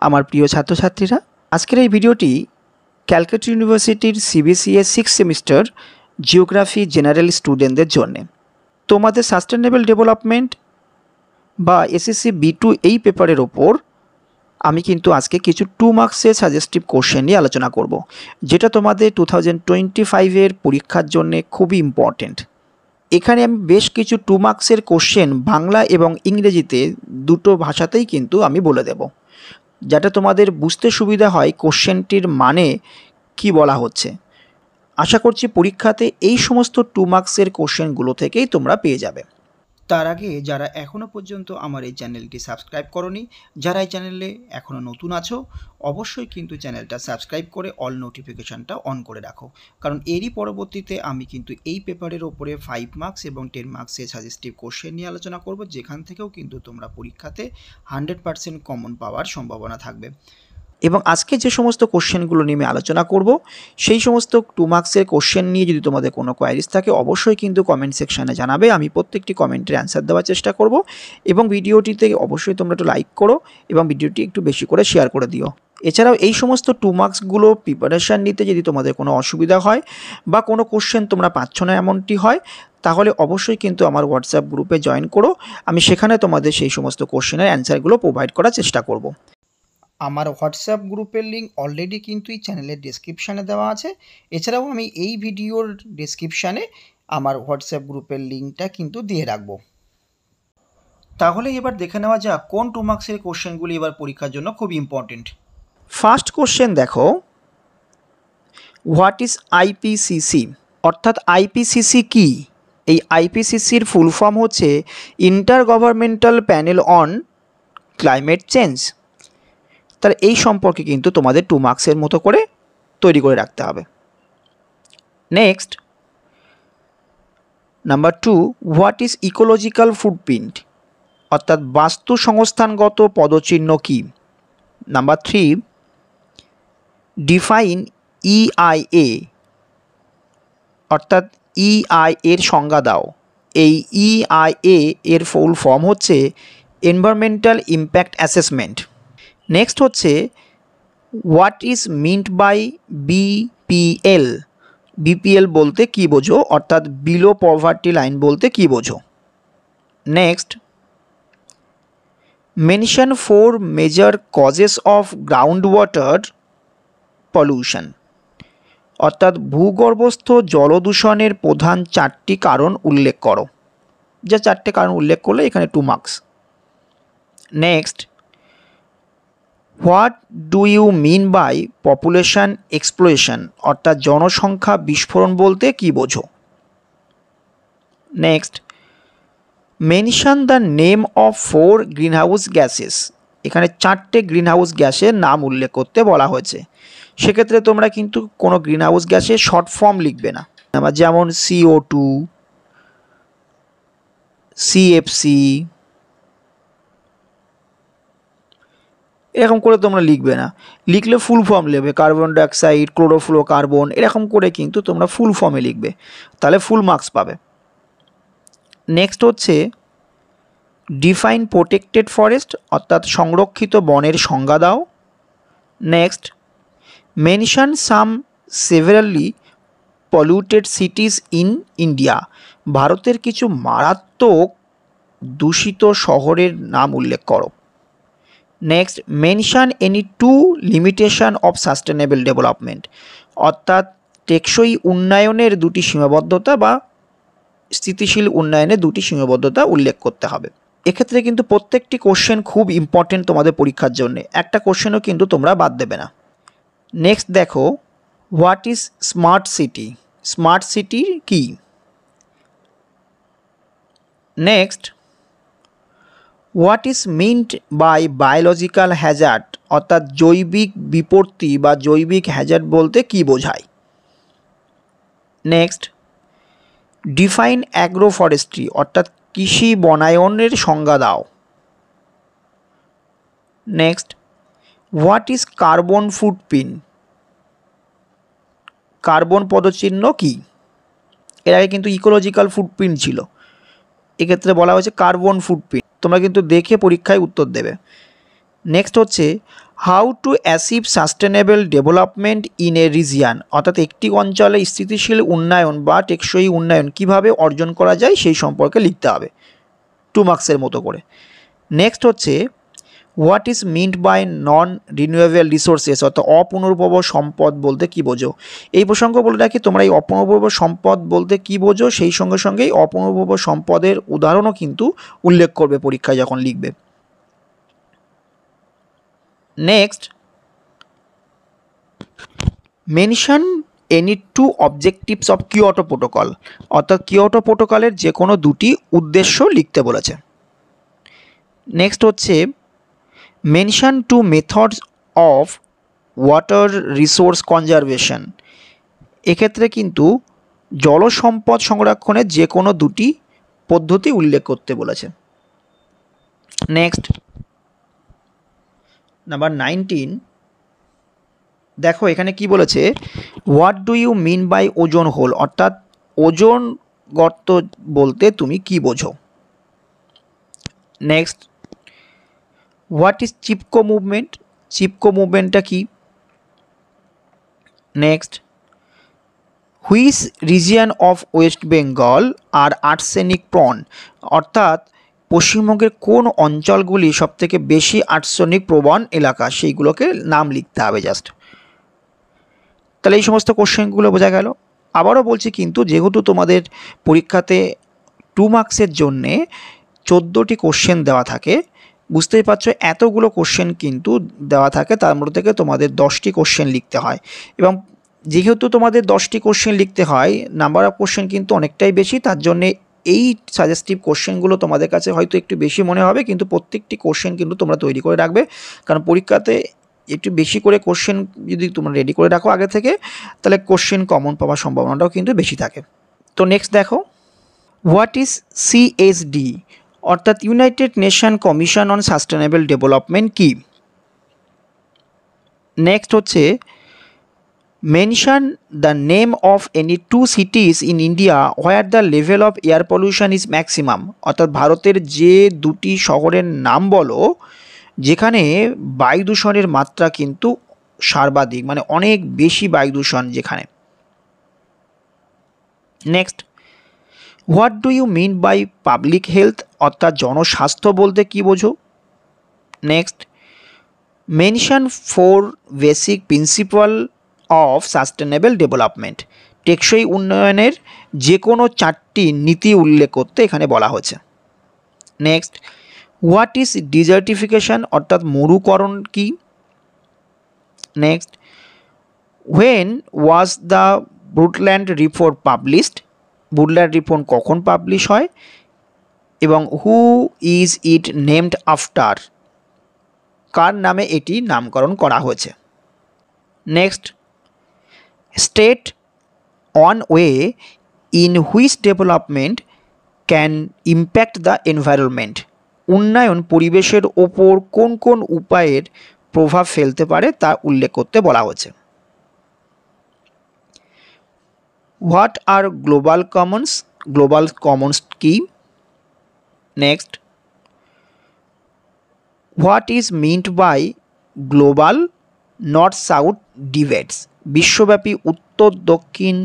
আমার প্রিয় ছাত্রছাত্রীরা, আজকের এই ভিডিওটি ক্যালকাটা ইউনিভার্সিটির CBCS 6th semester geography general স্টুডেন্টদের জন্য। তোমাদের সাস্টেনেবল ডেভেলপমেন্ট বা এসএসসি B2 এই পেপারের ওপর আমি কিন্তু আজকে কিছু 2 মার্কসের সাজেস্টিভ কোশ্চেন নিয়ে আলোচনা করব, যেটা তোমাদের 2025-এর পরীক্ষার জন্য খুবই ইম্পর্টেন্ট। এখানে আমি বেশ কিছু 2 মার্কসের কোশ্চেন বাংলা এবং ইংরেজিতে দুটো ভাষাতেই কিন্তু আমি বলে দেব, যাতে তোমাদের বুঝতে সুবিধা হয় কোশ্চেনটির মানে কি বলা হচ্ছে। আশা করছি পরীক্ষাতে এই সমস্ত 2 মার্কসের কোশ্চেনগুলো থেকেই তোমরা পেয়ে যাবে। তার আগে যারা এখনও পর্যন্ত আমার এই চ্যানেলটি সাবস্ক্রাইব করোনি, যারা এই চ্যানেলে এখনও নতুন আছো, অবশ্যই কিন্তু চ্যানেলটা সাবস্ক্রাইব করে অল নোটিফিকেশানটা অন করে রাখো, কারণ এরই পরবর্তীতে আমি কিন্তু এই পেপারের ওপরে 5 মার্কস এবং 10 মার্কসের সাজেস্টিভ কোশ্চেন নিয়ে আলোচনা করব, যেখান থেকেও কিন্তু তোমরা পরীক্ষাতে 100% কমন পাওয়ার সম্ভাবনা থাকবে। এবং আজকে যে সমস্ত কোশ্চেনগুলো নিয়ে আলোচনা করব, সেই সমস্ত 2 মার্কসের কোশ্চেন নিয়ে যদি তোমাদের কোনো কোয়ারিজ থাকে, অবশ্যই কিন্তু কমেন্ট সেকশানে জানাবে। আমি প্রত্যেকটি কমেন্টের অ্যান্সার দেওয়ার চেষ্টা করব। এবং ভিডিওটিতে অবশ্যই তোমরা একটু লাইক করো এবং ভিডিওটি একটু বেশি করে শেয়ার করে দিও। এছাড়াও এই সমস্ত 2 মার্কসগুলো প্রিপারেশান নিতে যদি তোমাদের কোনো অসুবিধা হয় বা কোনো কোশ্চেন তোমরা পাচ্ছ না এমনটি হয়, তাহলে অবশ্যই কিন্তু আমার হোয়াটসঅ্যাপ গ্রুপে জয়েন করো। আমি সেখানে তোমাদের সেই সমস্ত কোশ্চেনের অ্যান্সারগুলো প্রোভাইড করার চেষ্টা করব। আমার হোয়াটসঅ্যাপ গ্রুপের লিঙ্ক অলরেডি কিন্তু এই চ্যানেলের ডেসক্রিপশানে দেওয়া আছে। এছাড়াও আমি এই ভিডিওর ডেসক্রিপশানে আমার হোয়াটসঅ্যাপ গ্রুপের লিঙ্কটা কিন্তু দিয়ে রাখবো। তাহলে এবার দেখে নেওয়া যাক কোন 2 মার্কসের কোশ্চেনগুলি এবার পরীক্ষার জন্য খুব ইম্পর্টেন্ট। ফার্স্ট কোশ্চেন দেখো, হোয়াট ইজ আইপিসিসি, অর্থাৎ আইপিসিসি কি? এই আইপিসিসির ফুল ফর্ম হচ্ছে inter governmental panel on climate change. তাহলে এই সম্পর্কে কিন্তু তোমাদের 2 মার্কসের মতো করে তৈরি করে রাখতে হবে। Next, number 2, what is ecological footprint, অর্থাৎ বাস্তু সংস্থানগত পদচিহ্ন কি? নাম্বার 3, ডিফাইন EIA, অর্থাৎ EIA এর সংজ্ঞা দাও। এই EIA এর ফুল ফর্ম হচ্ছে এনভায়রনমেন্টাল ইম্প্যাক্ট অ্যাসেসমেন্ট। নেক্সট হচ্ছে what is meant by BPL, BPL বলতে কি বোঝো, অর্থাৎ বিলো পভার্টি লাইন বলতে কি বোঝো। Next, mention 4 major causes of ground water pollution, অর্থাৎ ভূগর্ভস্থ জলদূষণের প্রধান 4টি কারণ উল্লেখ করো। যা 4টে কারণ উল্লেখ করলে এখানে 2 marks. Next, what do you mean by population explosion, অর্থাৎ জনসংখ্যা বিস্ফোরণ বলতে কি বোঝো। Next, mention the name of 4 greenhouse gases, এখানে 4টে গ্রিনহাউস গ্যাসের নাম উল্লেখ করতে বলা হয়েছে। সেক্ষেত্রে তোমরা কিন্তু কোনো গ্রিনহাউস গ্যাসের শর্ট ফর্ম লিখবে না, যেমন CO2, CFC, এরকম করে তোমরা লিখবে না। লিখলে ফুল ফর্ম লিখবে, কার্বন ডাইঅক্সাইড, ক্লোরোফ্লোরোকার্বন, এরকম করে কিন্তু তোমরা ফুল ফর্মে লিখবে, তাহলে ফুল মার্কস পাবে। নেক্সট হচ্ছে ডিফাইন প্রোটেক্টেড ফরেস্ট, অর্থাৎ সংরক্ষিত বনের সংজ্ঞা দাও। Next, mention some severely polluted cities in India, ভারতের কিছু মারাত্মক দূষিত শহরের নাম উল্লেখ করো। Next, mention any 2 limitation of sustainable development, অর্থাৎ টেকসই উন্নয়নের 2টি সীমাবদ্ধতা বা স্থিতিশীল উন্নয়নের 2টি সীমাবদ্ধতা উল্লেখ করতে হবে। এক্ষেত্রে কিন্তু প্রত্যেকটি কোশ্চেন খুব ইম্পর্টেন্ট তোমাদের পরীক্ষার জন্য, একটা কোশ্চেনও কিন্তু তোমরা বাদ দেবে না। নেক্সট দেখো, what is smart city, smart city কি? Next, what is meant by biological hazard, অর্থাৎ জৈবিক বিপত্তি বা জৈবিক হ্যাজার্ড বলতে কি বোঝায়। নেক্সট, ডিফাইন অ্যাগ্রো ফরেস্ট্রি, অর্থাৎ কৃষি বনায়নের সংজ্ঞা দাও। Next, what is carbon footprint, carbon পদচিহ্ন কি? এর আগে কিন্তু ইকোলজিক্যাল ফুটপ্রিন্ট ছিল, এক্ষেত্রে বলা হয়েছে কার্বন ফুটপ্রিন্ট। তোমরা কিন্তু দেখে পরীক্ষায় উত্তর দেবে। নেক্সট হচ্ছে how to achieve sustainable development in a region, অর্থাৎ একটি অঞ্চলে স্থিতিশীল উন্নয়ন বা টেকসই উন্নয়ন কিভাবে অর্জন করা যায় সেই সম্পর্কে লিখতে হবে 2 মার্কসের মতো করে। নেক্সট হচ্ছে what is meant by non renewable resources, অর্থাৎ অপুনর্ভব সম্পদ বলতে কী বোঝো। এই প্রসঙ্গ বলে রাখি, তোমরা এই অপুনর্ভব সম্পদ বলতে কী বোঝো সেই সঙ্গে সঙ্গেই অপুনর্ভব সম্পদের উদাহরণও কিন্তু উল্লেখ করবে পরীক্ষায় যখন লিখবে। Next, mention any 2 objectives of Kyoto protocol, অর্থাৎ কিয়োটো প্রোটোকলের যে কোনো 2টি উদ্দেশ্য লিখতে বলেছে। নেক্সট হচ্ছে mention 2 methods of water resource conservation, এক্ষেত্রে কিন্তু জল সম্পদ সংরক্ষণের যে কোনো 2টি পদ্ধতি উল্লেখ করতে বলেছে। নেক্সট নাম্বার 19, দেখো এখানে কি বলেছে, what do you mean by ozone hole, অর্থাৎ ওজোন গর্ত বলতে তুমি কি বোঝো। Next, what is Chipko movement, Chipko মুভমেন্টটা কি। Next, which region of West Bengal are arsenic prone, অর্থাৎ পশ্চিমবঙ্গের কোন অঞ্চলগুলি সবথেকে বেশি আর্সেনিক প্রবণ এলাকা সেইগুলোকে নাম লিখতে হবে জাস্ট। তাহলে এই সমস্ত কোশ্চেনগুলো বোঝা গেল। আবারও বলছি কিন্তু যেহেতু তোমাদের পরীক্ষাতে 2 মার্কসের জন্যে 14টি কোশ্চেন দেওয়া থাকে, বুঝতেই পারছো এতগুলো কোশ্চেন কিন্তু দেওয়া থাকে, তার মধ্যে থেকে তোমাদের 10টি কোশ্চেন লিখতে হয়। এবং যেহেতু তোমাদের 10টি কোশ্চেন লিখতে হয়, নাম্বার অফ কোশ্চেন কিন্তু অনেকটাই বেশি, তার জন্যে এই সাজেস্টিভ কোশ্চেনগুলো তোমাদের কাছে হয়তো একটু বেশি মনে হবে, কিন্তু প্রত্যেকটি কোশ্চেন কিন্তু তোমরা তৈরি করে রাখবে, কারণ পরীক্ষাতে একটু বেশি করে কোশ্চেন যদি তোমরা রেডি করে রাখো আগে থেকে, তাহলে কোশ্চেন কমন পাওয়ার সম্ভাবনাটাও কিন্তু বেশি থাকে। তো নেক্সট দেখো, হোয়াট ইজ সিএসডি, অর্থাৎ United nation commission on sustainable development কি। নেক্সট হচ্ছে mention the name of any 2 সিটিজ in India where the level of air pollution is maximum, অর্থাৎ ভারতের যে 2টি শহরের নাম বলো যেখানে বায়ু দূষণের মাত্রা কিন্তু সর্বাধিক, মানে অনেক বেশি বায়ু দূষণ যেখানে। Next, what do you mean by public health, অর্থাৎ জনস্বাস্থ্য বলতে কি বোঝো। Next, mention 4 basic principle of sustainable development, টেকসই উন্নয়নের যে কোনো 4টি নীতি উল্লেখ করতে এখানে বলা হয়েছে। নেক্সট, হোয়াট ইজ ডিজার্টিফিকেশন, অর্থাৎ মরুকরণ কি। Next, when was the Brundtland report published, Brundtland report কখন পাবলিশ হয়, এবং who is it named after, কার নামে এটি নামকরণ করা হয়েছে। Next, state one way in which development can impact the environment, উন্নয়ন পরিবেশের ওপর কোন কোন উপায়ের প্রভাব ফেলতে পারে তা উল্লেখ করতে বলা হয়েছে। What are global commons, global commons কি। Next, what is meant by global north south debates, বিশ্বব্যাপী উত্তর দক্ষিণ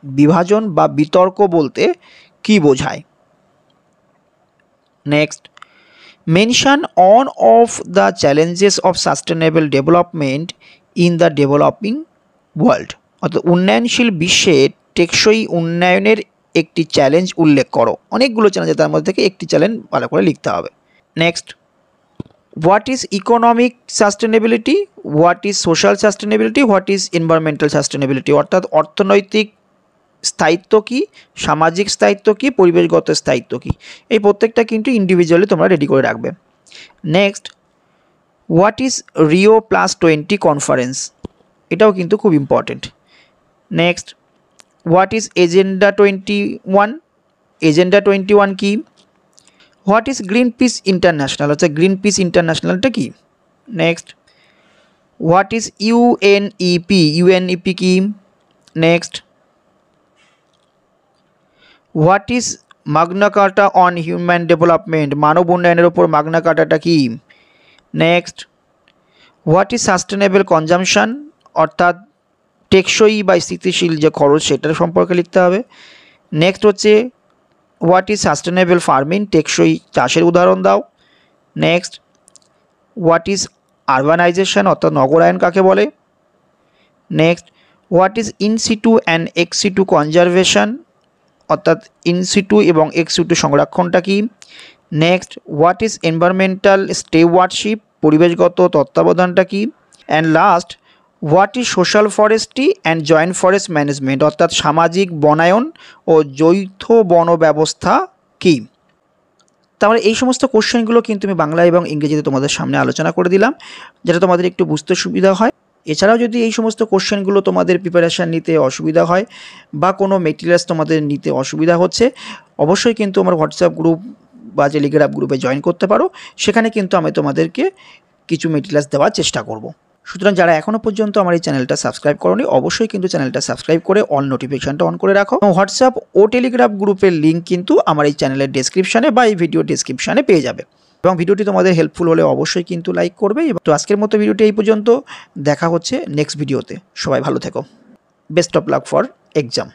বিভাজন বা বিতর্ক বলতে কি বোঝায়। Next, mention one of the challenges of sustainable development in the developing world, অর্থাৎ উন্নয়নশীল বিশ্বে টেকসই উন্নয়নের একটি চ্যালেঞ্জ উল্লেখ করো। অনেকগুলো চ্যালেঞ্জ, তার মধ্যে থেকে একটি চ্যালেঞ্জ ভালো করে লিখতে হবে। Next, what is economic sustainability, what is social sustainability, what is environmental sustainability, অর্থাৎ অর্থনৈতিক স্থায়িত্ব কি, সামাজিক স্থায়িত্ব কি, পরিবেশগত স্থায়িত্ব কি, এই প্রত্যেকটা কিন্তু ইন্ডিভিজুয়ালি তোমরা রেডি করে রাখবে। Next, what is Rio+20 conference, এটাও কিন্তু খুব important. Next, what is agenda 21, agenda 21 কি। What is Greenpeace international, অর্থাৎ গ্রিন পিস ইন্টারন্যাশনালটা কি। Next, what is UNEP, UNEP কি। Next, what is magna carta on human development, মানব উন্নয়নের ওপর মাগনা কার্টাটা কি। Next, what is sustainable consumption, অর্থাৎ টেকসই বা স্থিতিশীল যে খরচ সেটার সম্পর্কে লিখতে হবে। নেক্সট হচ্ছে হোয়াট ইজ সাস্টেনেবল ফার্মিং, টেকসই চাষের উদাহরণ দাও। নেক্সট হোয়াট ইজ আরবানাইজেশন, অর্থাৎ নগরায়ন কাকে বলে। Next what is in situ and ex situ conservation, অর্থাৎ ইনসিটু এবং এক্সিটু সংরক্ষণটা কী। Next what is environmental stewardship, পরিবেশগত তত্ত্বাবধানটা কী। And last what is social forestry and joint forest management, অর্থাৎ সামাজিক বনায়ন ও যৌথ বন ব্যবস্থা কী। তাহলে এই সমস্ত কোশ্চেনগুলো কিন্তু আমি বাংলা এবং ইংরেজিতে তোমাদের সামনে আলোচনা করে দিলাম, যেটা তোমাদের একটু বুঝতে সুবিধা হয়। এছাড়াও যদি এই সমস্ত কোশ্চেনগুলো তোমাদের প্রিপারেশান নিতে অসুবিধা হয় বা কোনো মেটেরিয়ালস তোমাদের নিতে অসুবিধা হচ্ছে, অবশ্যই কিন্তু আমার হোয়াটসঅ্যাপ গ্রুপ বা টেলিগ্রাম গ্রুপে জয়েন করতে পারো। সেখানে কিন্তু আমি তোমাদেরকে কিছু মেটেরিয়ালস দেওয়ার চেষ্টা করব। সুতরাং যারা এখনও পর্যন্ত আমার এই চ্যানেলটা সাবস্ক্রাইব করোনি, অবশ্যই কিন্তু চ্যানেলটা সাবস্ক্রাইব করে অল নোটিফিকেশানটা অন করে রাখো। হোয়াটসঅ্যাপ ও টেলিগ্রাম গ্রুপের লিঙ্ক কিন্তু আমার এই চ্যানেলের ডেসক্রিপশানে বা এই ভিডিও ডেসক্রিপশানে পেয়ে যাবে। এবং ভিডিওটি তোমাদের হেল্পফুল হলে অবশ্যই কিন্তু লাইক করবে। তো আজকের মতো ভিডিওটি এই পর্যন্ত, দেখা হচ্ছে নেক্সট ভিডিওতে। সবাই ভালো থেকো। Best of luck for exam.